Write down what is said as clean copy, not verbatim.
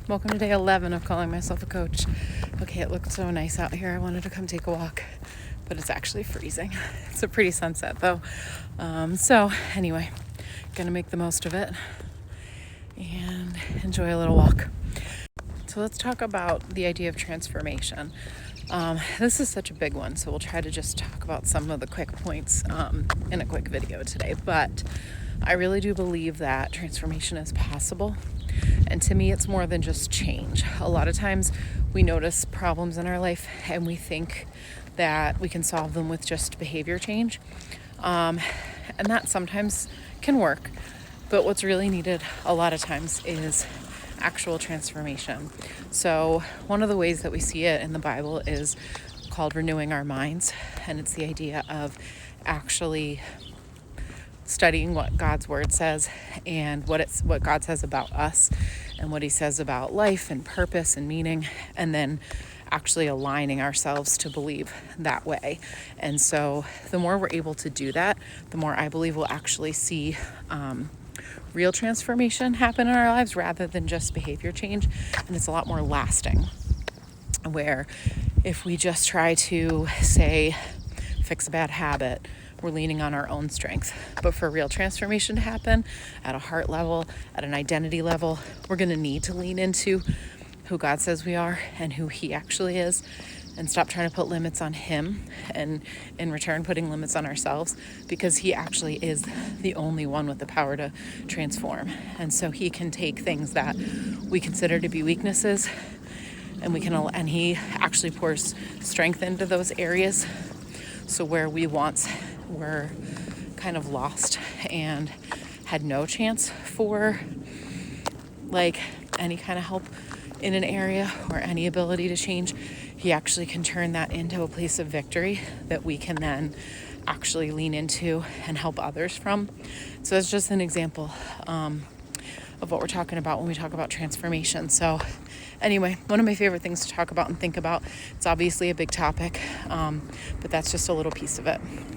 Welcome to day 11 of calling myself a coach. Okay, it looked so nice out here. I wanted to come take a walk, but it's actually freezing. It's a pretty sunset though. So anyway, gonna make the most of it and enjoy a little walk. So let's talk about the idea of transformation. This is such a big one, so we'll try to just talk about some of the quick points in a quick video today. But I really do believe that transformation is possible. And to me, it's more than just change. A lot of times we notice problems in our life and we think that we can solve them with just behavior change. And that sometimes can work. But what's really needed a lot of times is actual transformation. So one of the ways that we see it in the Bible is called renewing our minds. And it's the idea of actually studying what God's word says and what God says about us and what he says about life and purpose and meaning, and then actually aligning ourselves to believe that way. And so the more we're able to do that, the more I believe we'll actually see real transformation happen in our lives rather than just behavior change. And it's a lot more lasting, where if we just try to say fix a bad habit, we're leaning on our own strength. But for real transformation to happen at a heart level, at an identity level, we're going to need to lean into who God says we are and who he actually is, and stop trying to put limits on him and in return putting limits on ourselves, because he actually is the only one with the power to transform. And so he can take things that we consider to be weaknesses and he actually pours strength into those areas. So where we once were kind of lost and had no chance for any kind of help in an area or any ability to change, he actually can turn that into a place of victory that we can then actually lean into and help others from. So that's just an example of what we're talking about when we talk about transformation. So anyway, one of my favorite things to talk about and think about. It's obviously a big topic, but that's just a little piece of it.